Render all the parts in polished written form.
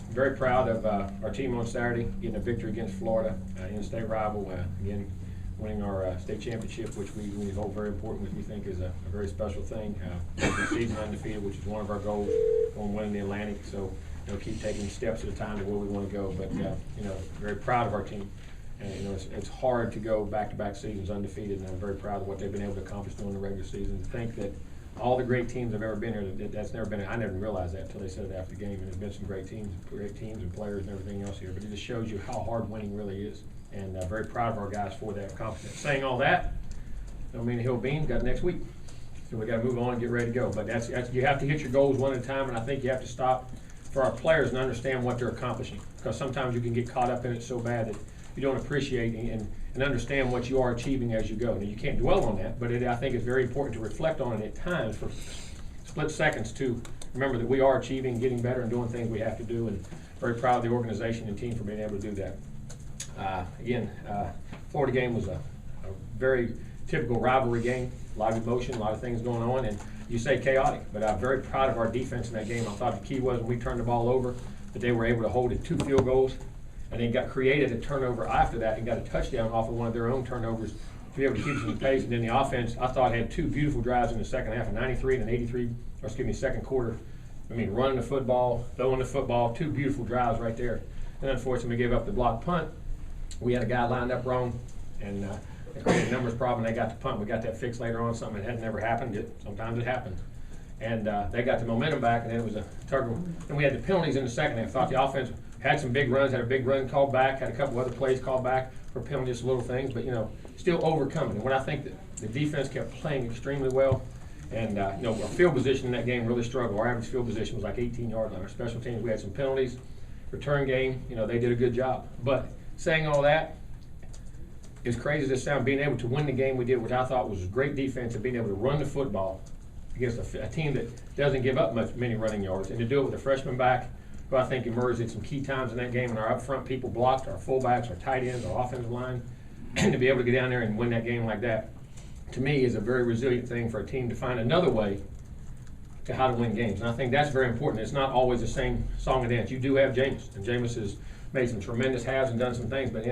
very proud of our team on Saturday, getting a victory against Florida, in-state rival, again, winning our state championship, which we hold very important, which we think is a very special thing. The season undefeated, which is one of our goals, on winning the Atlantic. So, keep taking steps at a time to where we want to go. But, very proud of our team. And, it's hard to go back-to-back seasons undefeated, and I'm very proud of what they've been able to accomplish during the regular season. To think that all the great teams have ever been here, that's never been, I never realized that until they said it after the game. And there's been some great teams and players and everything else here. But it just shows you how hard winning really is. And very proud of our guys for that accomplishment. Saying all that, don't mean the Hill Beans got next week. So we got to move on and get ready to go. But that's you have to hit your goals one at a time, and I think you have to stop for our players and understand what they're accomplishing. Because sometimes you can get caught up in it so bad that you don't appreciate and understand what you are achieving as you go. Now, you can't dwell on that, but I think it's very important to reflect on it at times for split seconds to remember that we are achieving, getting better, and doing things we have to do. And very proud of the organization and team for being able to do that. Florida game was a very typical rivalry game, a lot of emotion, a lot of things going on, and you say chaotic, but I'm very proud of our defense in that game. I thought the key was when we turned the ball over, that they were able to hold it 2 field goals, and then created a turnover after that and got a touchdown off of one of their own turnovers to be able to keep us in pace. And then the offense, I thought, had 2 beautiful drives in the second half, a 93 and an 83, second quarter. Running the football, throwing the football, 2 beautiful drives right there. And unfortunately, we gave up the block punt. We had a guy lined up wrong, and it created a numbers problem. They got the punt. We got that fixed later on, something that had never happened. Sometimes it happens. And they got the momentum back, and then it was a turtle. And we had the penalties in the second half. Thought the offense had some big runs, had a big run called back, had a couple other plays called back for penalties, little things, but, still overcoming. And when I think that the defense kept playing extremely well, and, our field position in that game really struggled. Our average field position was like 18-yard line. Our special teams, we had some penalties. Return game, they did a good job. But saying all that, as crazy as it sounds, being able to win the game we did, which I thought was great defense, and being able to run the football against a team that doesn't give up many running yards, and to do it with a freshman back who I think emerged at some key times in that game, and our up front people blocked, our fullbacks, our tight ends, our offensive line, and to be able to get down there and win that game like that, to me, is a very resilient thing for a team to find another way to how to win games. And I think that's very important. It's not always the same song and dance. You do have Jameis, and Jameis has made some tremendous halves and done some things, but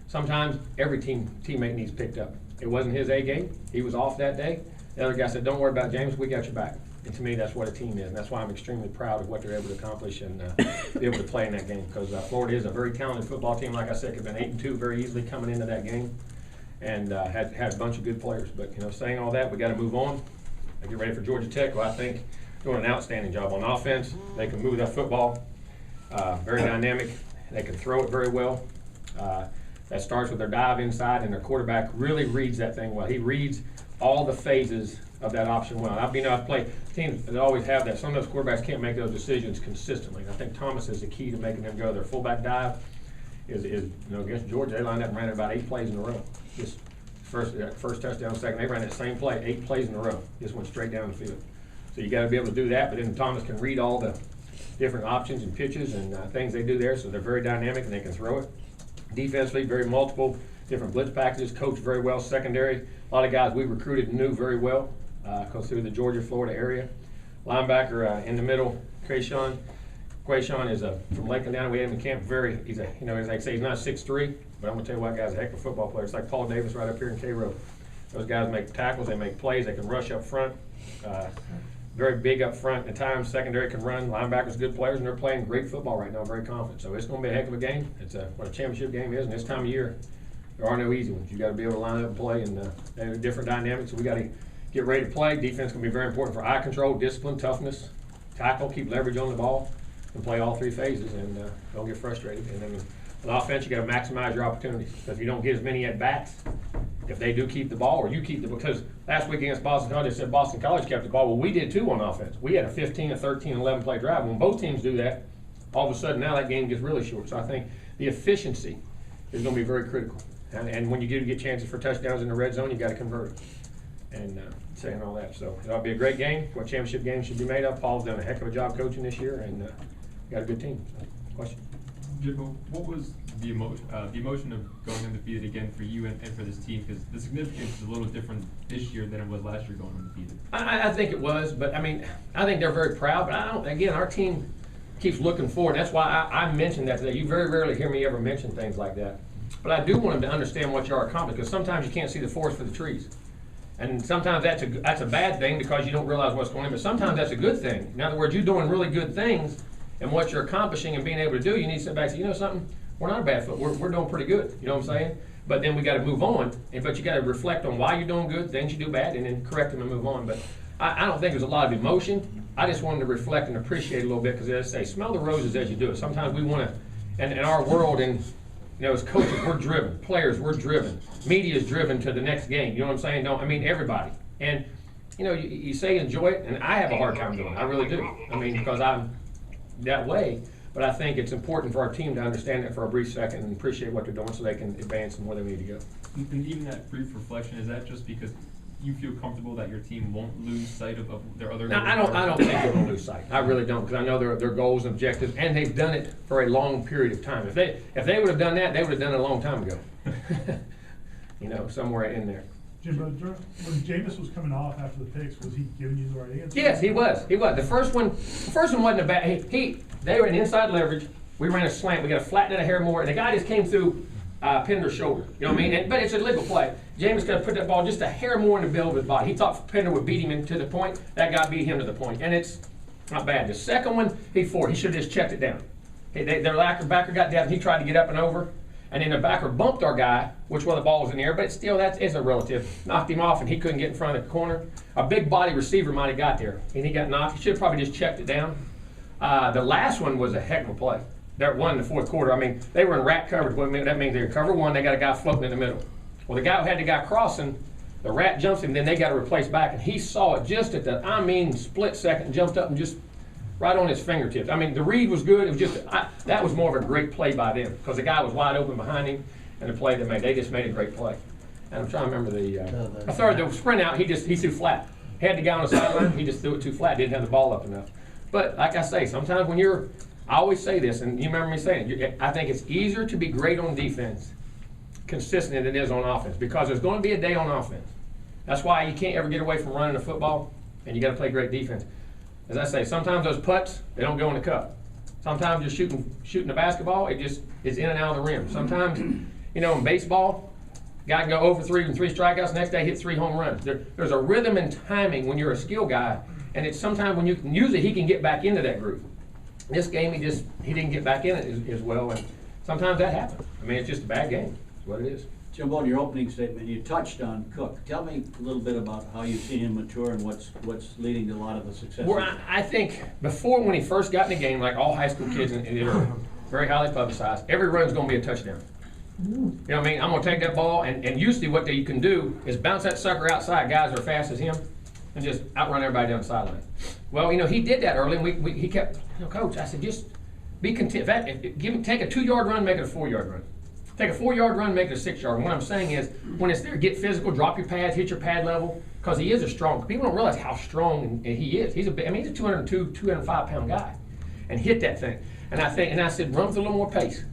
sometimes every teammate needs picked up. It wasn't his A game. He was off that day. The other guy said, don't worry about Jameis, we got your back. And to me, that's what a team is, and that's why I'm extremely proud of what they're able to accomplish and be able to play in that game, because Florida is a very talented football team. Like I said, could have been 8-2 very easily coming into that game, and had a bunch of good players. But, saying all that, we got to move on and get ready for Georgia Tech, who I think doing an outstanding job on offense. They can move that football, very dynamic. They can throw it very well. That starts with their dive inside, and their quarterback really reads that thing well. He reads all the phases of that option well. I've played teams that always have that. Some of those quarterbacks can't make those decisions consistently. I think Thomas is the key to making them go. Their fullback dive is against Georgia, they lined up and ran it about 8 plays in a row. Just first touchdown, second, they ran that same play 8 plays in a row. Just went straight down the field. So you got to be able to do that, but then Thomas can read all the different options and pitches and things they do there, so they're very dynamic and they can throw it. Defensively, very multiple, different blitz packages, coached very well. Secondary, a lot of guys we recruited and knew very well, because through the Georgia-Florida area. Linebacker in the middle, Quayshawn is from Lakeland down. We had him in camp. He's like I say, he's not 6'3", but I'm gonna tell you what, guy's a heck of a football player. It's like Paul Davis right up here in K-Row. Those guys make tackles, they make plays, they can rush up front. Very big up front at times. Secondary can run. Linebackers good players, and they're playing great football right now. Very confident. So it's going to be a heck of a game. It's what a championship game is, and this time of year there are no easy ones. You got to be able to line up and play, and they have different dynamics. So we got to get ready to play. Defense can be very important for eye control, discipline, toughness, tackle, keep leverage on the ball, and play all 3 phases, and don't get frustrated. And then on offense, you got to maximize your opportunities. Because if you don't get as many at bats, if they do keep the ball, or you keep the, because last week against Boston College, they said Boston College kept the ball. Well, we did too on offense. We had a 15, a 13, 11 play drive. When both teams do that, all of a sudden now that game gets really short. So I think the efficiency is going to be very critical. And when you do get chances for touchdowns in the red zone, you got to convert it. And saying all that. So it'll be a great game. What championship game should be made of. Paul's done a heck of a job coaching this year, and got a good team. So, question? Jimbo, what was the emotion of going undefeated again for you and for this team? Because the significance is a little different this year than it was last year going undefeated. I think it was, but I think they're very proud. But again, our team keeps looking forward. That's why I mentioned that today. You very rarely hear me ever mention things like that. But I do want them to understand what you are accomplishing, because sometimes you can't see the forest for the trees. And sometimes that's a bad thing because you don't realize what's going on, but sometimes that's a good thing. In other words, you're doing really good things, and what you're accomplishing and being able to do, you need to sit back and say, you know something, we're not a bad foot, we're doing pretty good, you know what I'm saying? But then we got to move on, but you got to reflect on why you're doing good, things you do bad, and then correct them and move on. But I don't think there's a lot of emotion. I just wanted to reflect and appreciate a little bit, because as I say, smell the roses as you do it. Sometimes we want to, and in our world, and you know, as coaches, we're driven. Players, we're driven. Media is driven to the next game. You know what I'm saying? I mean, everybody. And, you know, you say enjoy it, and I have a hard time doing it. I really do. I mean, because I'm that way. But I think it's important for our team to understand it for a brief second and appreciate what they're doing so they can advance and where they need to go. And even that brief reflection, is that just because you feel comfortable that your team won't lose sight of their other goals? I don't think they're going to lose sight. I really don't, because I know their goals and objectives, and they've done it for a long period of time. If they would have done that, they would have done it a long time ago. You know, somewhere in there. Jimbo, when Jameis was coming off after the picks, was he giving you the right answer? Yes, he was. He was. The first one wasn't a bad. They were in inside leverage. We ran a slant. We got a flatten it a hair more, and the guy just came through Pender's shoulder. You know what I mean? But it's a legal play. Jameis got to put that ball just a hair more in the middle of his body. He thought Pender would beat him to the point. That guy beat him to the point, and it's not bad. The second one, he should have just checked it down. Their backer got down. He tried to get up and over. And then the backer bumped our guy, which the ball was in the air, but still, that is a relative. Knocked him off, and he couldn't get in front of the corner. A big body receiver might have got there, and he got knocked. He should have probably just checked it down. The last one was a heck of a play. That won in the fourth quarter. I mean, they were in rat coverage. That means they were cover one. They got a guy floating in the middle. Well, the guy who had the guy crossing, the rat jumps him, then they got to replace back, and he saw it just at the, split second, and jumped up and just right on his fingertips. I mean, the read was good. It was just that was more of a great play by them, because the guy was wide open behind him, and the play they just made a great play. And I'm trying to remember the sprint out. He threw flat. Had the guy on the sideline. He just threw it too flat. Didn't have the ball up enough. But like I say, sometimes when I always say this, and you remember me saying it, I think it's easier to be great on defense, consistent, than it is on offense, because there's going to be a day on offense. That's why you can't ever get away from running the football, and you got to play great defense. As I say, sometimes those putts, they don't go in the cup. Sometimes you're shooting the basketball, it's in and out of the rim. Sometimes, you know, in baseball, guy can go over 3 and 3 strikeouts, next day hit 3 home runs. There's a rhythm and timing when you're a skill guy, and it's sometimes when you can use it, he can get back into that groove. This game, he didn't get back in it as well, and sometimes that happens. I mean, it's just a bad game. It's what it is. Jimbo, in your opening statement, you touched on Cook. Tell me a little bit about how you've seen him mature and what's leading to a lot of the success. Well, I think before, when he first got in the game, like all high school kids, and they're very highly publicized, every run's going to be a touchdown. You know what I mean? I'm going to take that ball, and usually what you can do is bounce that sucker outside, guys that are fast as him, and just outrun everybody down the sideline. Well, you know, he did that early, and he kept, you know, Coach, I said, just be content. Take a 2-yard run, make it a 4-yard run. Take a 4-yard run, make it a 6-yard run. What I'm saying is, when it's there, get physical, drop your pads, hit your pad level, because he is a strong. People don't realize how strong he is. He's a 202, 205-pound guy, and hit that thing. And I said, run with a little more pace.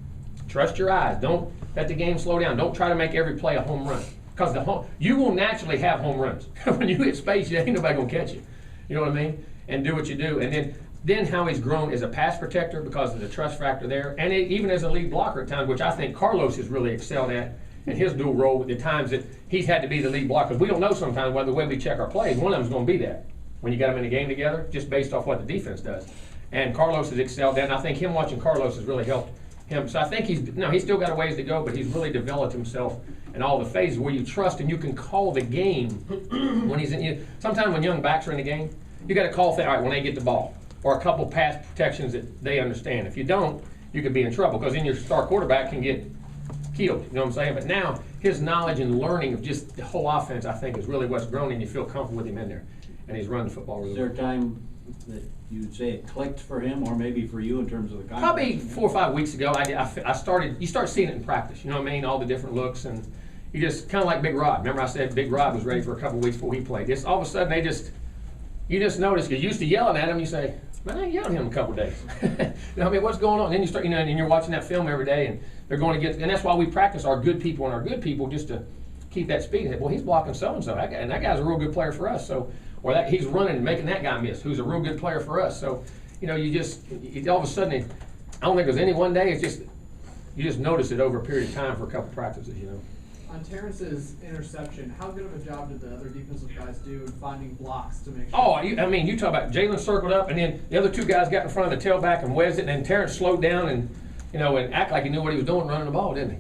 Trust your eyes. Don't let the game slow down. Don't try to make every play a home run, because you will naturally have home runs. When you hit space, ain't nobody gonna catch you. You know what I mean? And do what you do, and then how he's grown as a pass protector because of the trust factor there, and even as a lead blocker at times, which I think Carlos has really excelled at in his dual role with the times that he's had to be the lead blocker. We don't know sometimes whether the way we check our plays, one of them's going to be that when you got them in a game together, just based off what the defense does. And Carlos has excelled at, and I think him watching Carlos has really helped him. So I think he's still got a ways to go, but he's really developed himself in all the phases where you trust and you can call the game when he's in. Sometimes when young backs are in the game, you got to call things, all right, when they get the ball, or a couple pass protections that they understand. If you don't, you could be in trouble, because then your star quarterback can get killed. You know what I'm saying? But now his knowledge and learning of just the whole offense, I think, is really what's grown, and you feel comfortable with him in there, and he's running the football really well. Is there a time that you'd say it clicked for him, or maybe for you in terms of the confidence? Probably 4 or 5 weeks ago, I started. You start seeing it in practice. You know what I mean? All the different looks, and you just kind of like Big Rod. Remember I said Big Rod was ready for a couple of weeks before he played. Just all of a sudden you just notice, you're used to yelling at him. You say, man, I ain't yelling at him in a couple of days. You know what I mean? What's going on? And then you start, and you're watching that film every day, and they're going to get, and that's why we practice our good people just to keep that speed. Well, he's blocking so-and-so, and that guy's a real good player for us. So, or that he's running and making that guy miss, who's a real good player for us. So, all of a sudden, I don't think there's any one day, you just notice it over a period of time for a couple practices, On Terrence's interception, how good of a job did the other defensive guys do in finding blocks to make sure? Oh, you talk about Jalen circled up, and then the other two guys got in front of the tailback and wedged it, and then Terrence slowed down and act like he knew what he was doing running the ball, didn't he?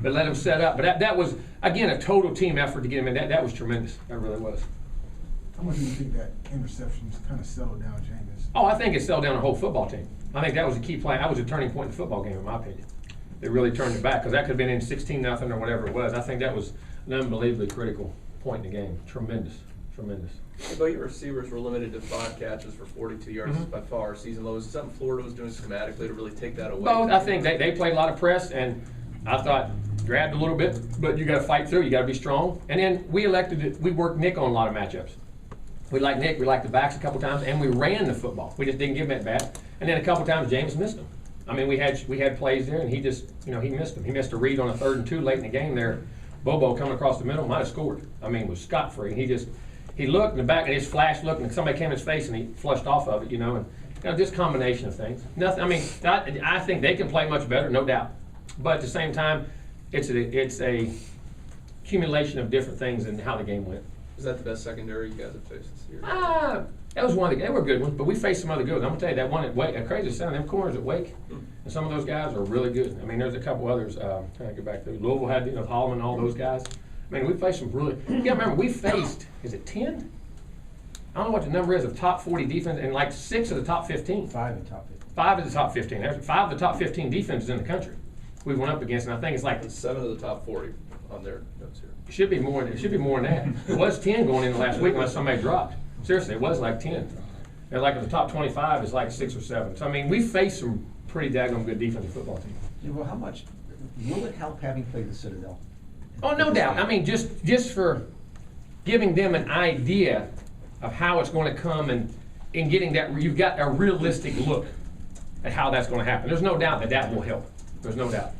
But let him set up. But that was, again, a total team effort to get him in. That was tremendous. That really was. How much do you think that interception kind of settled down Jameis? Oh, I think it settled down the whole football team. I think that was a key play. That was a turning point in the football game, in my opinion. They really turned it back, because that could have been in 16-0 or whatever it was. I think that was an unbelievably critical point in the game. Tremendous. But your receivers were limited to 5 catches for 42 yards by far, season low. Is it something Florida was doing schematically to really take that away? Both. I think they played a lot of press, and I thought grabbed a little bit, but you got to fight through. You got to be strong. And then we worked Nick on a lot of matchups. We liked Nick. We liked the backs a couple times, and we ran the football. We just didn't give him at bat. And then a couple times James missed him. I mean, we had plays there, and he just, he missed them. He missed a read on a 3rd and 2 late in the game there. Bobo coming across the middle might have scored. I mean, was scot-free. He looked in the back, and his flash looked, and somebody came in his face, and he flushed off of it, and just combination of things. Nothing. I mean, I think they can play much better, no doubt. But at the same time, it's a accumulation of different things and how the game went. Is that the best secondary you guys have faced this year? That was one of they were good ones, but we faced some other good ones. I'm gonna tell you that one at Wake, a crazy sound, them corners at Wake, and some of those guys are really good. I mean, there's a couple others, trying to get back to Louisville had, Holloman, all those guys. I mean, we faced some really, you gotta remember, we faced, is it 10? I don't know what the number is of top 40 defense, and like 6 of the top 15. 5 of the top 15. 5 of the top 15. There's 5 of the top 15 defenses in the country we went up against, and I think it's like 7 of the top 40 on their notes here. It should be more than that. It was 10 going into last week unless somebody dropped. Seriously, it was like 10. And like in the top 25, it's like 6 or 7. So I mean, we faced some pretty daggone good defensive football teams. Yeah, well, how much will it help having played the Citadel? Oh, no doubt. I mean, just for giving them an idea of how it's going to come and getting that, you've got a realistic look at how that's going to happen. There's no doubt that will help. There's no doubt.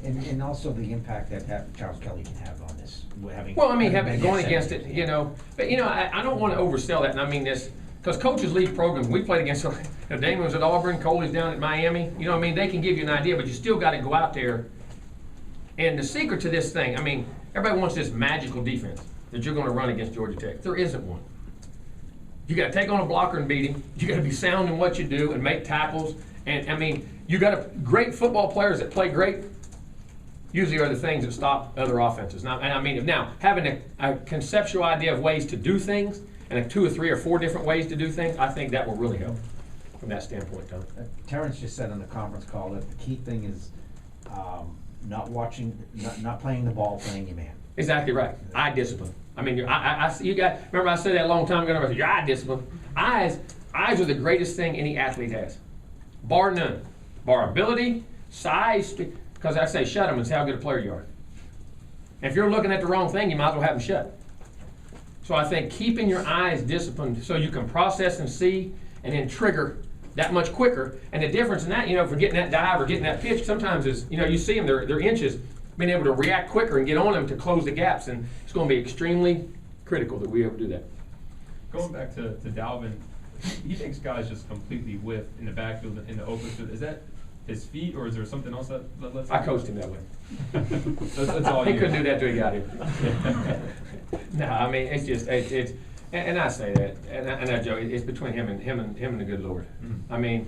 And also the impact that Charles Kelly can have on this. Going against it, But, I don't want to oversell that, and I mean this, because coaches leave programs. We played against, Damon was at Auburn, Coley's down at Miami. They can give you an idea, but you still got to go out there. And the secret to this thing, I mean, everybody wants this magical defense that you're going to run against Georgia Tech. There isn't one. You got to take on a blocker and beat him. You got to be sound in what you do and make tackles. And I mean, you got great football players that play great. Usually are the things that stop other offenses. Now having a conceptual idea of ways to do things and 2 or 3 or 4 different ways to do things, I think that will really help from that standpoint, Tom. Terrence just said on the conference call that the key thing is not playing the ball, playing your man. Exactly right. Eye discipline. I mean, remember I said that a long time ago. I said, your eye discipline. Eyes are the greatest thing any athlete has, bar none. Bar ability, size. Because I say shut them and see how good a player you are. And if you're looking at the wrong thing, you might as well have them shut. So I think keeping your eyes disciplined so you can process and see and then trigger that much quicker. And the difference in that, for getting that dive or getting that pitch, sometimes is, you see them, they're inches, being able to react quicker and get on them to close the gaps. And it's going to be extremely critical that we able to do that. Going back to Dalvin, he makes guys just completely whiff in the backfield, in the open field. Is that his feet, or is there something else that lets him? I coached him that way. that's all he you. couldn't do that till he got here. No, I mean, it's just, and I say that, and I joke, it's between him and the good Lord. Mm-hmm. I mean,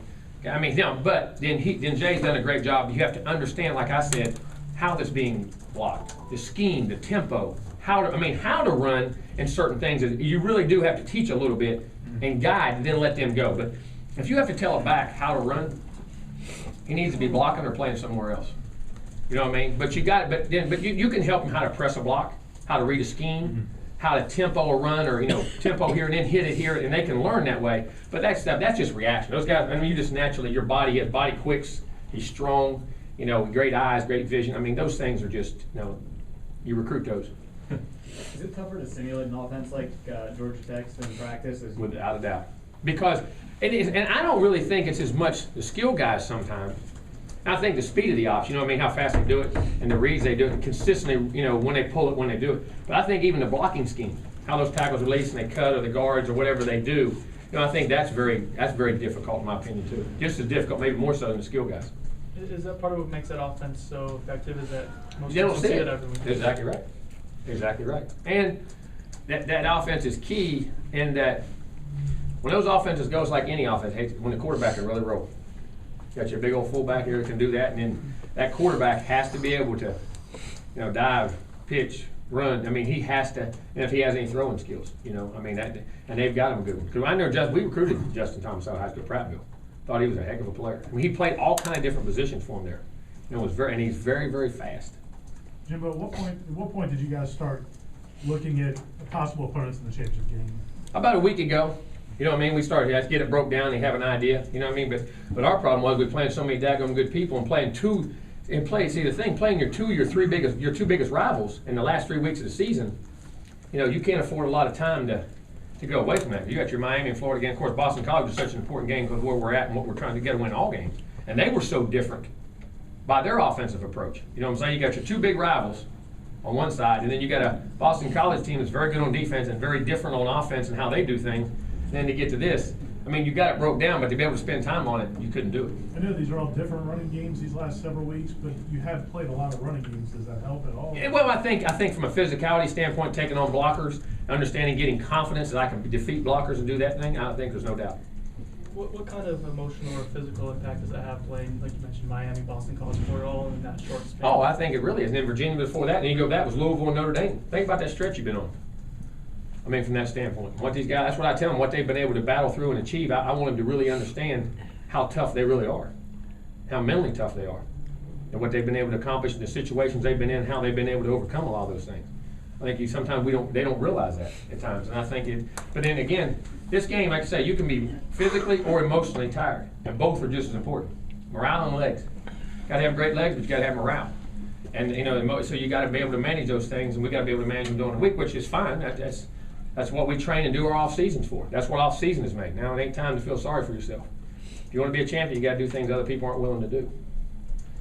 but then Jay's done a great job. You have to understand, like I said, how this being blocked, the scheme, the tempo, how to run in certain things. You really do have to teach a little bit and guide, and then let them go. But if you have to tell a back how to run, he needs to be blocking or playing somewhere else. You know what I mean? But you can help him how to press a block, how to read a scheme, how to tempo a run, or tempo here and then hit it here, and they can learn that way. But that stuff, that's just reaction. Those guys, you just naturally, your body quicks. He's strong. Great eyes, great vision. I mean, those things are just, you recruit those. Is it tougher to simulate an offense like Georgia Tech's in practice? Without a doubt. Because it is, and I don't really think it's as much the skill guys sometimes. I think the speed of the ops, how fast they do it, and the reads they do it consistently, when they pull it, when they do it. But I think even the blocking scheme, how those tackles release and they cut, or the guards, or whatever they do, I think that's very difficult in my opinion too. Just as difficult, maybe more so than the skill guys. Is that part of what makes that offense so effective? Is that most You don't teams see see it. it every week? Exactly right. Exactly right. And that offense is key in that when those offenses go, it's like any offense, when the quarterback can really roll. You got your big old fullback here that can do that, and then that quarterback has to be able to, dive, pitch, run. I mean, he has to, and if he has any throwing skills, I mean, and they've got him a good one. Because I know we recruited Justin Thomas out of high school at Prattville. Thought he was a heck of a player. I mean, he played all kind of different positions for him there. And he's very, very fast. Jimbo, at what point did you guys start looking at possible opponents in the championship game? About a week ago, we started to get it broke down and have an idea, But our problem was we playing so many daggone good people and playing two your two biggest rivals in the last 3 weeks of the season, you can't afford a lot of time to go away from that. You got your Miami and Florida game. Of course, Boston College is such an important game because of where we're at and what we're trying to get to win all games. And they were so different by their offensive approach. You know what I'm saying? You got your two big rivals on one side, and then you got a Boston College team that's very good on defense and very different on offense and how they do things. And then to get to this, you got it broke down, but to be able to spend time on it, you couldn't do it. I know these are all different running games these last several weeks, but you have played a lot of running games. Does that help at all? Yeah, well, I think from a physicality standpoint, taking on blockers, understanding, getting confidence that I can defeat blockers and do that thing, I think there's no doubt. What kind of emotional or physical impact does that have playing, like you mentioned, Miami, Boston College, Florida, all in that short span? Oh, I think it really is. And then Virginia before that, and you go, that was Louisville and Notre Dame. Think about that stretch you've been on. From that standpoint. What these guys, that's what I tell them, what they've been able to battle through and achieve. I want them to really understand how tough they really are, how mentally tough they are, and what they've been able to accomplish in the situations they've been in, how they've been able to overcome a lot of those things. I think sometimes they don't realize that at times, and I think but then again, this game, like I say, you can be physically or emotionally tired, and both are just as important. Morale and legs. Got to have great legs, but you got to have morale. And so you got to be able to manage those things, and we got to be able to manage them during the week, which is fine. That's what we train and do our off seasons for. That's what off season is made. Now it ain't time to feel sorry for yourself. If you want to be a champion, you got to do things other people aren't willing to do.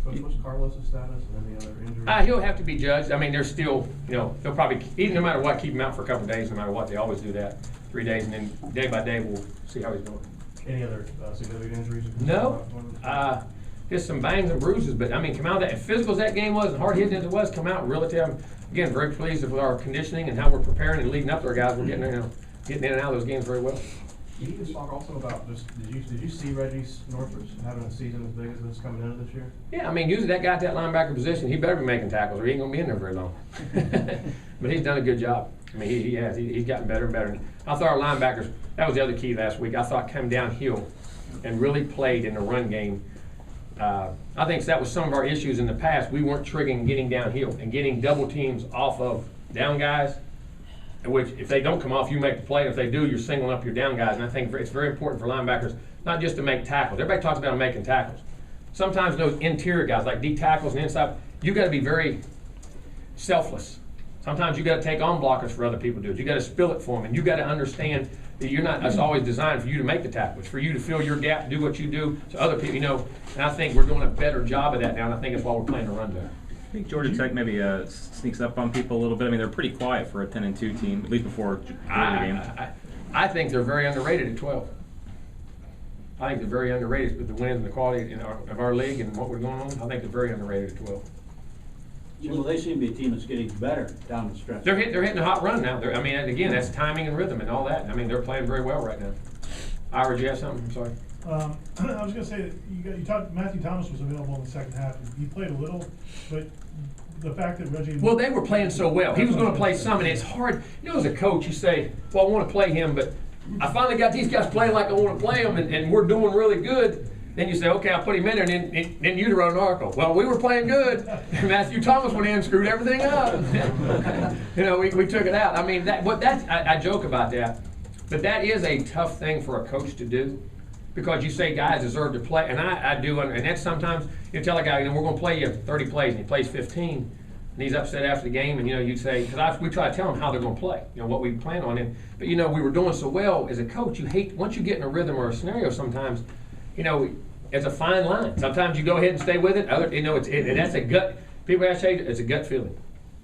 Coach, what's Carlos' status and any other injuries? He'll have to be judged. There's still, they'll probably, even no matter what, keep him out for a couple of days, no matter what. They always do that. 3 days, and then day by day we'll see how he's doing. Any other significant injuries? No. Just some bangs and bruises, but come out of that, as physical as that game was and hard hitting as it was, come out relatively. I'm again very pleased with our conditioning and how we're preparing and leading up to our guys. We're getting in and out of those games very well. Can you just talk also about did you see Reggie Northridge having a season as big as this coming into this year? Yeah, usually that guy at that linebacker position, he better be making tackles or he ain't gonna be in there very long. But he's done a good job. He has. He's gotten better and better. I thought our linebackers, that was the other key last week. I thought came downhill and really played in the run game. I think that was some of our issues in the past. We weren't triggering getting downhill and getting double teams off of down guys, which if they don't come off, you make the play. If they do, you're singling up your down guys. And I think it's very important for linebackers not just to make tackles. Everybody talks about making tackles. Sometimes those interior guys, like D tackles and inside, you got to be very selfless. Sometimes you got to take on blockers for other people to do it. You got to spill it for them, and you got to understand that you're not. It's always designed for you to make the tackle. It's for you to fill your gap, do what you do, so other people, And I think we're doing a better job of that now, and I think that's why we're playing the run better. I think Georgia Tech maybe sneaks up on people a little bit. They're pretty quiet for a 10-2 team, at least before the game. I think they're very underrated at 12. I think they're very underrated with the wins and the quality of our league and what we're going on. I think they're very underrated at 12. Well, they seem to be a team that's getting better down the stretch. They're hitting a hot run now. Again, that's timing and rhythm and all that. They're playing very well right now. Ira, do you have something? I'm sorry. I was going to say, you talked, Matthew Thomas was available in the second half. He played a little, but the fact that Reggie... Well, they were playing so well. He was going to play some, and it's hard. As a coach, you say, well, I want to play him, but I finally got these guys playing like I want to play them, and we're doing really good. Then you say, okay, I'll put him in there, and then you'd wrote an article. Well, we were playing good, and Matthew Thomas went in and screwed everything up. We took it out. I joke about that, but that is a tough thing for a coach to do, because you say guys deserve to play, and I do, and that's sometimes you tell a guy, we're going to play you 30 plays, and he plays 15, and he's upset after the game, and you'd say, because we try to tell him how they're going to play, what we plan on it. But we were doing so well as a coach. You hate once you get in a rhythm or a scenario. Sometimes, it's a fine line. Sometimes you go ahead and stay with it. And that's a gut. People ask you, it's a gut feeling.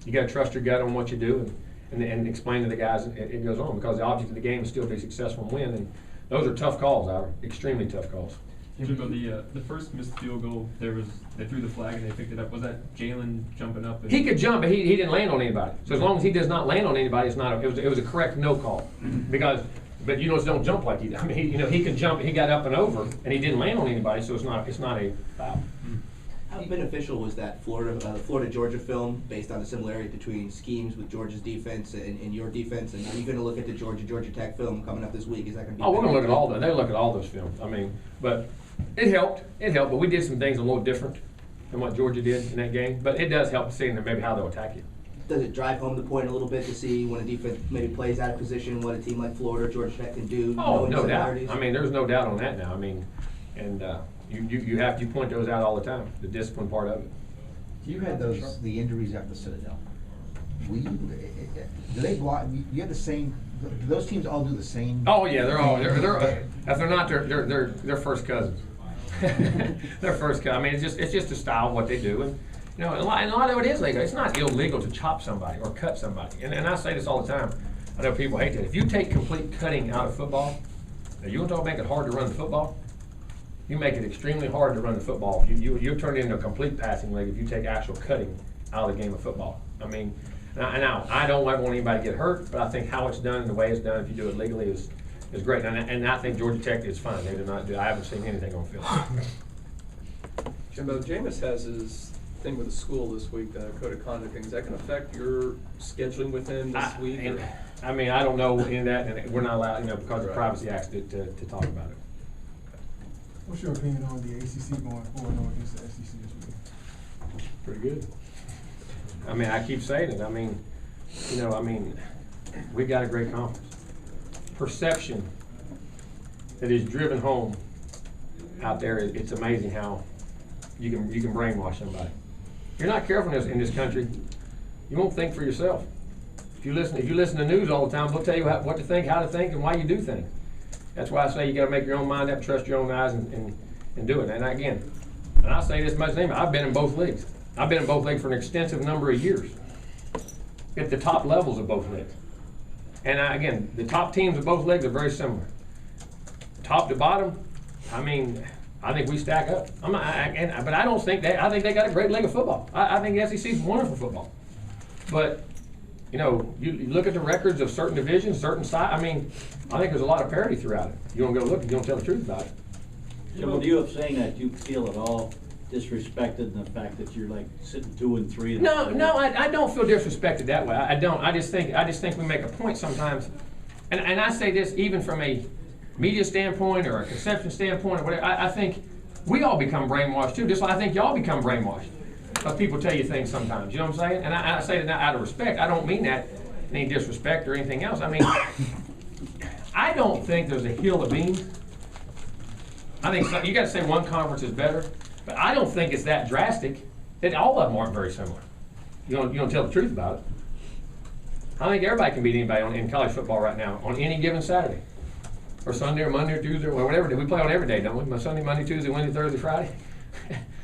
You got to trust your gut on what you do and explain to the guys it goes on, because the object of the game is still to be successful and win. Those are tough calls, Albert, extremely tough calls. Jimbo, the first missed field goal, they threw the flag and they picked it up. Was that Jalen jumping up? He could jump, but he didn't land on anybody. So as long as he does not land on anybody, it was a correct no call. But you just don't jump like he did. I mean, he could jump, he got up and over, and he didn't land on anybody, so it's not a foul. How beneficial was that Florida-Georgia film based on the similarity between schemes with Georgia's defense and your defense? And are you going to look at the Georgia Tech film coming up this week? Is that going to be? Oh, we're going to look at all those. They look at all those films. I mean, but it helped. But we did some things a little different than what Georgia did in that game. But it does help seeing maybe how they'll attack you. Does it drive home the point a little bit to see when a defense maybe plays out of position, what a team like Florida or Georgia Tech can do? Oh, no doubt. I mean, there's no doubt on that now. I mean, and you point those out all the time, the discipline part of it. You had the injuries at the Citadel. Do they block? You have the same. Do those teams all do the same? Oh yeah, if they're not, they're first cousins. They're first cousins. I mean, it's just a style of what they do, and and a lot of it is legal. It's not illegal to chop somebody or cut somebody, and I say this all the time. I know people hate that. If you take complete cutting out of football, now you want to make it hard to run the football. You make it extremely hard to run the football. You turn it into a complete passing leg if you take actual cutting out of the game of football. I mean, now I don't ever want anybody to get hurt, but I think how it's done and the way it's done, if you do it legally, is great. And I think Georgia Tech is fine. They do not do. I haven't seen anything on field. Jimbo, Jameis has his thing with the school this week, code of conduct thing. Is that going to affect your scheduling with him this week? I mean, I don't know any of that, and we're not allowed, because of Privacy Act, to talk about it. What's your opinion on the ACC going 4-0 against the SEC this week? Pretty good. I mean, I keep saying it. I mean, we got a great conference. Perception that is driven home out there. It's amazing how you can brainwash somebody. If you're not careful in this country, you won't think for yourself. If you listen to news all the time, they'll tell you what to think, how to think, and why you do things. That's why I say you got to make your own mind up, trust your own eyes, and do it. And again, I say this much, I've been in both leagues. I've been in both leagues for an extensive number of years, at the top levels of both leagues. And again, the top teams of both leagues are very similar. Top to bottom, I mean, I think we stack up. But I don't think I think they got a great league of football. I think the SEC is wonderful football. But you look at the records of certain divisions, certain sides. I mean, I think there's a lot of parity throughout it. You don't go look, you don't tell the truth about it. Jimbo, do you have saying that you feel at all disrespected in the fact that you're like sitting 2 and 3? No, I don't feel disrespected that way. I don't. I just think we make a point sometimes, and I say this even from a media standpoint or a conception standpoint or whatever. I think we all become brainwashed too. Just like I think y'all become brainwashed because people tell you things sometimes. You know what I'm saying? And I say that out of respect. I don't mean that in any disrespect or anything else. I mean, I don't think there's a hill of beans. I think you got to say one conference is better, but I don't think it's that drastic. That all of them aren't very similar. You don't tell the truth about it. I think everybody can beat anybody in college football right now on any given Saturday, or Sunday, or Monday, or Tuesday, or whatever. We play on every day, don't we? Sunday, Monday, Tuesday, Wednesday, Thursday, Friday.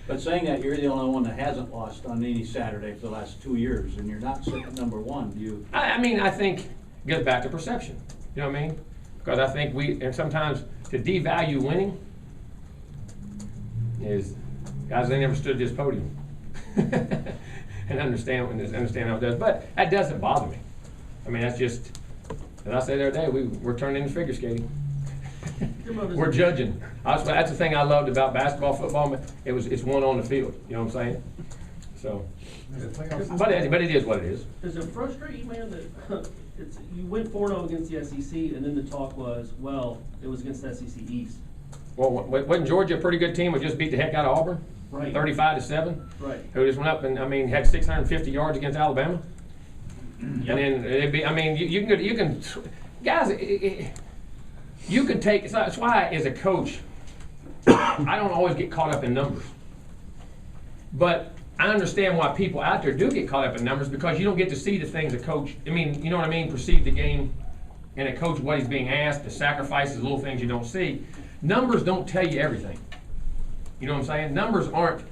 But saying that, you're the only one that hasn't lost on any Saturday for the last 2 years, and you're not sitting at number 1. Do you? I mean, I think it goes back to perception. You know what I mean? Because I think and sometimes to devalue winning is, guys, they never stood at this podium and understand how it does. But that doesn't bother me. I mean, that's just, as I said the other day, we're turning into figure skating. We're judging. That's the thing I loved about basketball, football. It's one on the field. You know what I'm saying? So, but it is what it is. Does it frustrate you, man, that you went 4-0 against the SEC, and then the talk was, well, it was against the SEC East. Well, wasn't Georgia a pretty good team? We just beat the heck out of Auburn, right? 35-7. Right. Who just went up and had 650 yards against Alabama. Yep. And then you can, guys. You can take. That's why, as a coach, I don't always get caught up in numbers. But I understand why people out there do get caught up in numbers, because you don't get to see the things a coach. I mean, you know what I mean? Perceive the game, and a coach what he's being asked, the sacrifices, the little things you don't see. Numbers don't tell you everything. You know what I'm saying? Numbers aren't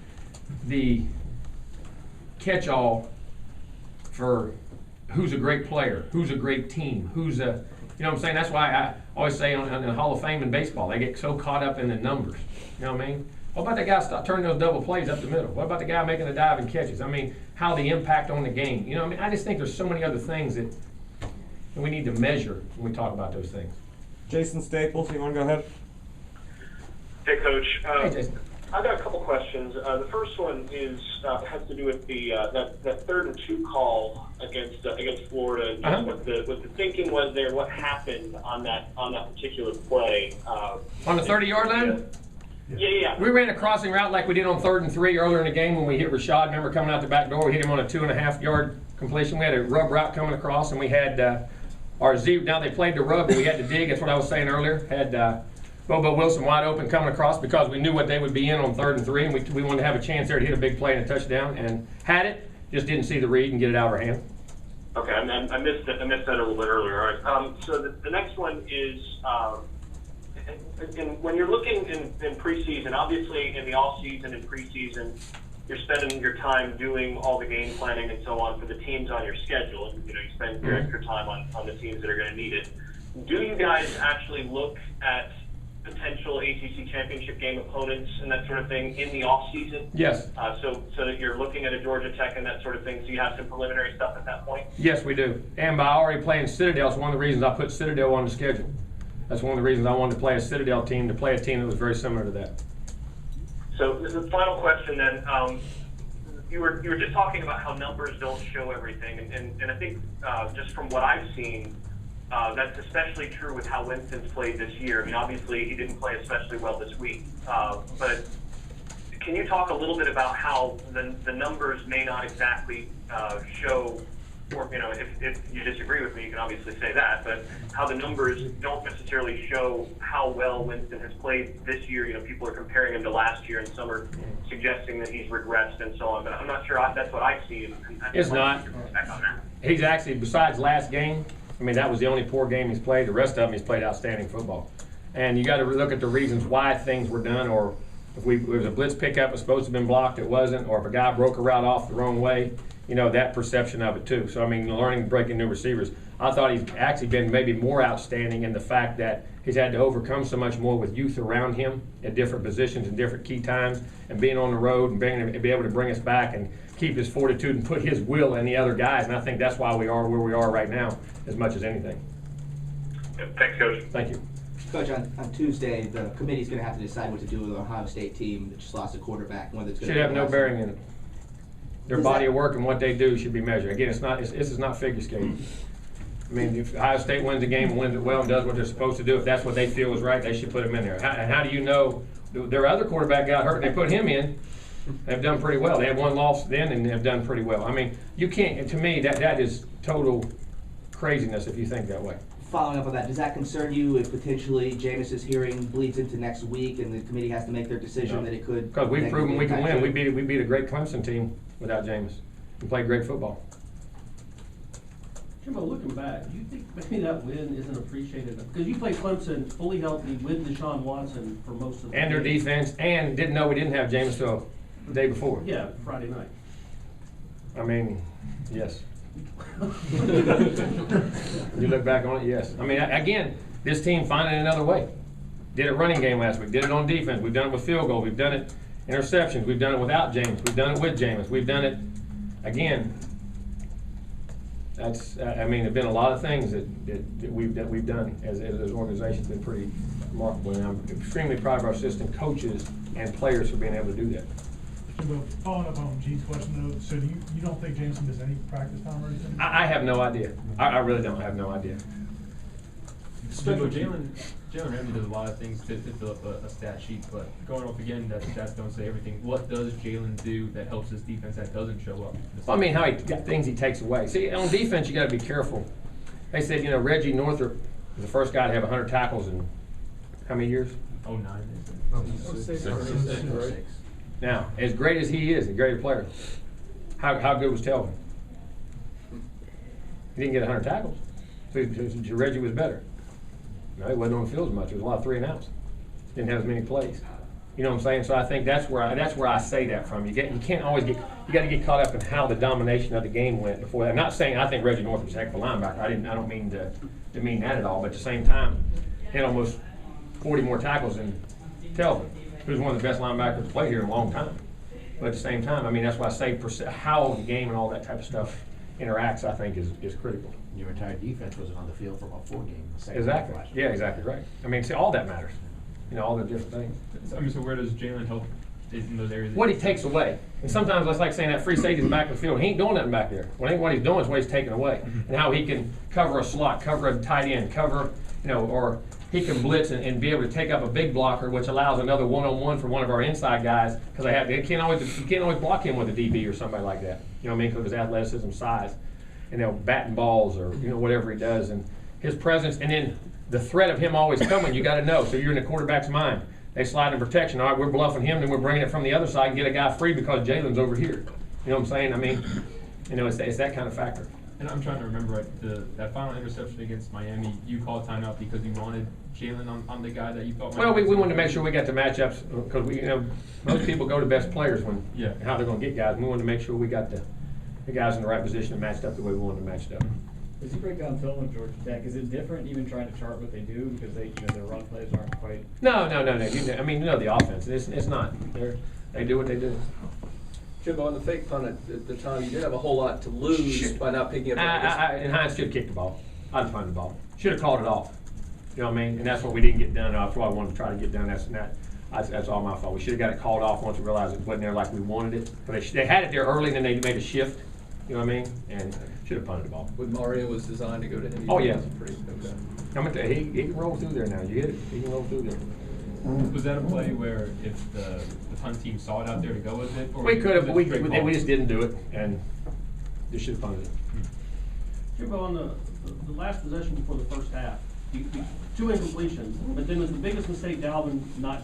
the catch-all for who's a great player, who's a great team, who's a You know what I'm saying? That's why I always say on the Hall of Fame in baseball, they get so caught up in the numbers. You know what I mean? What about that guy turning those double plays up the middle? What about the guy making the dive and catches? I mean, how the impact on the game. You know what I mean? I just think there's so many other things that we need to measure when we talk about those things. Jason Staples, you want to go ahead? Hey, Coach. Hey, Jason. I've got a couple questions. The first one is has to do with the that 3rd and 2 call against Florida. Just what the thinking was there. What happened on that particular play? On the 30-yard line? Yeah. We ran a crossing route like we did on 3rd and 3 earlier in the game when we hit Rashad. Remember coming out the back door? We hit him on a 2.5-yard completion. We had a rub route coming across, and we had our Z. Now they played the rub, but we had to dig. That's what I was saying earlier. Had Bobo Wilson wide open coming across because we knew what they would be in on 3rd and 3, and we wanted to have a chance there to hit a big play and a touchdown, and had it. Just didn't see the read and get it out of our hand. Okay, I missed that a little bit earlier. All right. So the next one is. And when you're looking in preseason, obviously in the off season and preseason, you're spending your time doing all the game planning and so on for the teams on your schedule. And, you spend your extra time on the teams that are going to need it. Do you guys actually look at potential ACC championship game opponents and that sort of thing in the off season? Yes. So that you're looking at a Georgia Tech and that sort of thing. So you have some preliminary stuff at that point. Yes, we do. And by already playing Citadel, it's one of the reasons I put Citadel on the schedule. That's one of the reasons I wanted to play a Citadel team, to play a team that was very similar to that. So the final question then, you were just talking about how numbers don't show everything, and I think just from what I've seen, that's especially true with how Winston's played this year. I mean, obviously he didn't play especially well this week, but can you talk a little bit about how the numbers may not exactly show? Or, if you disagree with me, you can obviously say that, but how the numbers don't necessarily show how well Winston has played this year. People are comparing him to last year, and some are suggesting that he's regressed and so on, but I'm not sure that's what I see. It's not. He's actually, besides last game, I mean, that was the only poor game he's played. The rest of them, he's played outstanding football. And you got to look at the reasons why things were done, or if it was a blitz pickup, it was supposed to have been blocked, it wasn't, or if a guy broke a route off the wrong way. That perception of it too. So, I mean, learning, breaking new receivers. I thought he's actually been maybe more outstanding in the fact that he's had to overcome so much more with youth around him at different positions and different key times, and being on the road and be able to bring us back and keep his fortitude and put his will in the other guys. And I think that's why we are where we are right now as much as anything. Thanks, Coach. Thank you. Coach, on Tuesday, the committee's going to have to decide what to do with the Ohio State team that just lost a quarterback. Whether it's should have no bearing in it. Their body of work and what they do should be measured. Again, this is not figure skating. I mean, if Ohio State wins a game and wins it well and does what they're supposed to do, if that's what they feel is right, they should put him in there. And how do you know their other quarterback got hurt and they put him in? They've done pretty well. They had one loss then and have done pretty well. I mean, you can't. To me, that is total craziness if you think that way. Following up on that, does that concern you if potentially Jameis's hearing bleeds into next week and the committee has to make their decision that it could? Because we've proven we can win. We beat a great Clemson team without Jameis. We played great football. Jimbo, looking back, do you think maybe that win isn't appreciated? Because you played Clemson fully healthy with Deshaun Watson for most of the and their game. defense, and didn't know we didn't have Jameis till the day before. Yeah, Friday night. I mean, yes. You look back on it, yes. I mean, again, this team finding another way. Did it running game last week. Did it on defense. We've done it with field goal. We've done it interceptions. We've done it without James. We've done it with Jameis. We've done it again. That's. I mean, there've been a lot of things that we've done as an organization. It's been pretty remarkable, and I'm extremely proud of our assistant coaches and players for being able to do that. Jimbo, following up on Gene's question though, so you don't think Jameson does any practice time or anything? I have no idea. I really don't have no idea. Jalen Ramsey does a lot of things to fill up a stat sheet, but going off again, that stats don't say everything. What does Jalen do that helps his defense that doesn't show up? Well, I mean, things he takes away. See, on defense, you got to be careful. They said, Reggie Northrup was the first guy to have 100 tackles in how many years? 09. Now, as great as he is, a great player, how good was Telvin? He didn't get 100 tackles. So Reggie was better. No, he wasn't on the field as much. It was a lot of 3 and outs. Didn't have as many plays. You know what I'm saying? So I think that's where I say that from. You can't always you got to get caught up in how the domination of the game went before that. I'm not saying I think Reggie North was a heck of a linebacker. I don't mean to mean that at all. But at the same time, he had almost 40 more tackles than Telvin, who's one of the best linebackers to play here in a long time. But at the same time, I mean, that's why I say how the game and all that type of stuff interacts, I think, is critical. Your entire defense wasn't on the field for about 4 games. Exactly. Yeah, exactly right. I mean, see, all that matters. You know, all the different things. I mean, so where does Jalen help in those areas? What he takes away. And sometimes that's like saying that free safety's back in the field. He ain't doing nothing back there. What he's doing is what he's taking away. And how he can cover a slot, cover a tight end, cover, you know, or he can blitz and be able to take up a big blocker, which allows another one-on-one for one of our inside guys, because you can't always block him with a DB or somebody like that. You know what I mean? Because of his athleticism, size, and they'll batting balls or whatever he does, and his presence, and then the threat of him always coming. You got to know. So you're in the quarterback's mind. They slide in protection. All right, we're bluffing him, then we're bringing it from the other side and get a guy free because Jalen's over here. You know what I'm saying? I mean, it's that kind of factor. And I'm trying to remember that final interception against Miami. You called timeout because you wanted Jalen on the guy that you thought. Well, we wanted to make sure we got the matchups because most people go to best players when how they're going to get guys. And we wanted to make sure we got the guys in the right position and matched up the way we wanted to match up. As you break down film with Georgia Tech, is it different even trying to chart what they do because their run plays aren't quite? No. I mean, the offense. It's not. They do what they do. Jimbo, on the fake punt at the time, you did have a whole lot to lose by not picking up. And Hines should have kicked the ball. I'd have punted the ball. Should have called it off. You know what I mean? And that's what we didn't get done. That's what I wanted to try to get done. That's all my fault. We should have got it called off once we realized it wasn't there like we wanted it. But they had it there early, and then they made a shift. You know what I mean? And should have punted the ball. When Mario was designed to go to him. Oh yeah. Okay. He can roll through there now. You hit it. He can roll through there. Was that a play where if the punt team saw it out there to go with it? Or we could have, but we just didn't do it, and they should have punted it. Jimbo, on the last possession before the first half, 2 incompletions, but then was the biggest mistake Dalvin not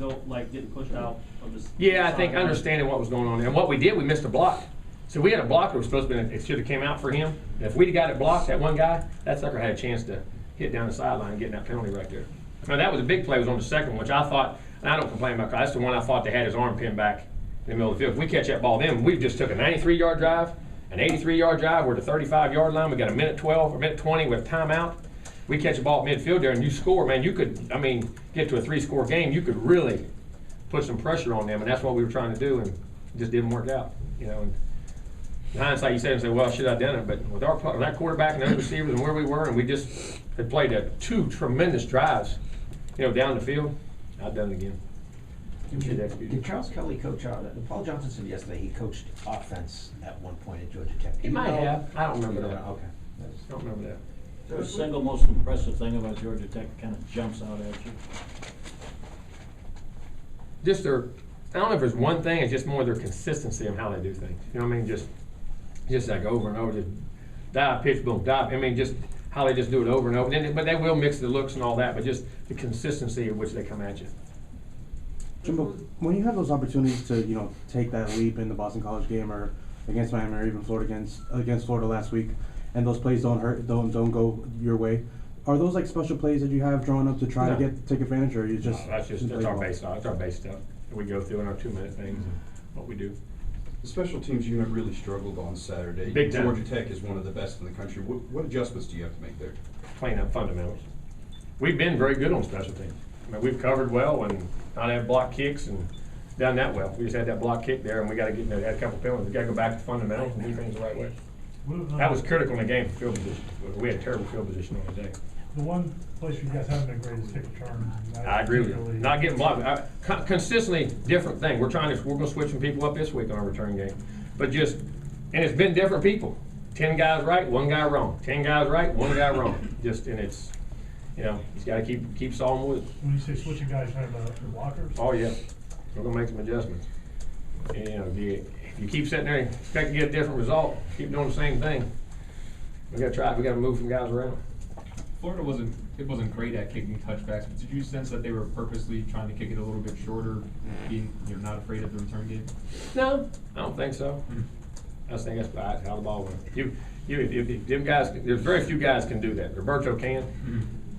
getting pushed out of this? Yeah, I think understanding what was going on there. And what we did, we missed a block. So we had a blocker who was supposed to be, it should have came out for him. And if we'd have got it blocked, that one guy, that sucker had a chance to hit down the sideline and get that penalty right there. Now that was a big play, was on the second one, which I thought, and I don't complain about, that's the one I thought they had his arm pinned back in the middle of the field. If we catch that ball then, we just took a 93-yard drive, an 83-yard drive, we're at the 35-yard line, we got a minute 12 or minute 20 with timeout. We catch a ball at midfield there and you score, man, you could, get to a 3-score game, you could really put some pressure on them, and that's what we were trying to do, and it just didn't work out, And in hindsight, you say, well, should I have done it? But with that quarterback and those receivers and where we were, and we just had played 2 tremendous drives, down the field, I've done it again. Did Charles Kelly coach Paul Johnson said yesterday he coached offense at one point at Georgia Tech? He might have. I don't remember that. Okay. I don't remember that. The single most impressive thing about Georgia Tech kind of jumps out at you? Just I don't know if there's one thing, it's just more their consistency of how they do things. You know what I mean? Just like over and over, just dive, pitch, boom, dive. Just how they just do it over and over. But they will mix the looks and all that, but just the consistency of which they come at you. Jimbo, when you have those opportunities to, take that leap in the Boston College game or against Miami or even Florida against Florida last week, and those plays don't go your way, are those like special plays that you have drawn up to try to take advantage, or you just? No, that's our base stuff. That's our base stuff. We go through in our 2-minute things, what we do. The special teams unit really struggled on Saturday. Big time. Georgia Tech is one of the best in the country. What adjustments do you have to make there? Clean up fundamentals. We've been very good on special teams. We've covered well and not had block kicks and done that well. We just had that block kick there, and we got to had a couple penalties. We got to go back to fundamentals and do things the right way. That was critical in the game for field position. We had terrible field position on the day. The one place you guys haven't been great is kick return. I agree with you. Not getting blocked. Consistently different thing. We're going to switch some people up this week on our return game, but and it's been different people. 10 guys right, 1 guy wrong. 10 guys right, 1 guy wrong. And it's. He's got to keep sawing wood. When you say switching guys, you're talking about your blockers? Oh yeah, we're gonna make some adjustments. And, if you keep sitting there and expect to get a different result, keep doing the same thing. We got to move some guys around. Florida wasn't great at kicking touchbacks, but did you sense that they were purposely trying to kick it a little bit shorter, being not afraid of the return game? No, I don't think so. I just think that's how the ball went. If them guys, there's very few guys can do that. Roberto can.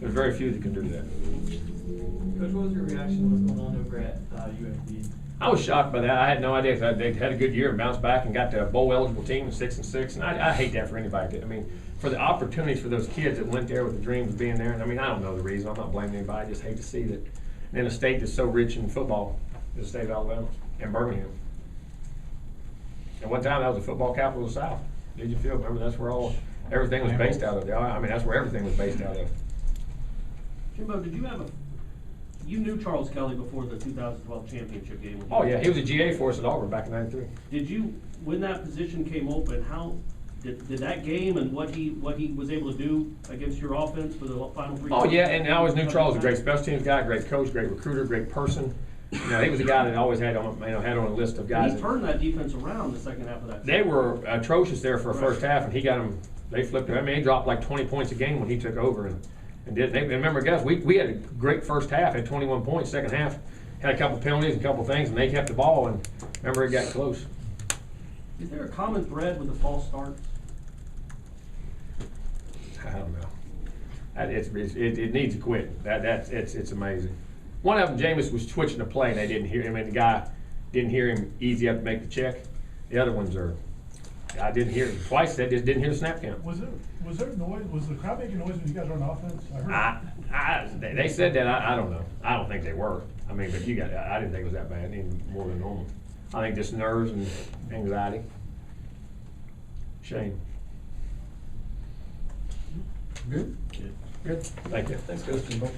There's very few that can do that. Coach, what was your reaction to what's going on over at UMD? I was shocked by that. I had no idea. 'Cause they had a good year and bounced back and got to a bowl eligible team, 6-6. And I hate that for anybody. I mean, for the opportunities for those kids that went there with the dreams of being there. And I mean, I don't know the reason. I'm not blaming anybody. I just hate to see that in a state that's so rich in football, the state of Alabama and Birmingham. At one time, that was the football capital of the South. Did you feel? Remember, that's where everything was based out of. I mean, that's where everything was based out of. Jimbo, did you you knew Charles Kelly before the 2012 championship game? Oh yeah, he was a GA for us at Auburn back in '93. Did you, when that position came open, how did that game and what he was able to do against your offense for the final 3 Oh yeah, and I always knew Charles was a great special teams guy, great coach, great recruiter, great person. You know, he was a guy that always had on a list of guys. He turned that defense around the second half of that season. They were atrocious there for a first half, and he got them. They flipped it. I mean, he dropped like 20 points a game when he took over, and did. And remember, guys, we had a great first half, had 21 points. Second half, had a couple penalties and a couple things, and they kept the ball. And remember, it got close. Is there a common thread with the false starts? I don't know. It needs to quit. It's amazing. One of them, Jameis, was twitching the play, and they didn't hear him. I mean, the guy didn't hear him easy up to make the check. The other ones I didn't hear him twice. They just didn't hear the snap count. Was there noise? Was the crowd making noise when you guys were on offense? I heard. They said that. I don't know. I don't think they were. I mean, but I didn't think it was that bad. Any more than normal. I think just nerves and anxiety. Shame. Good? Good. Thank you. Thanks, Coach. Jimbo.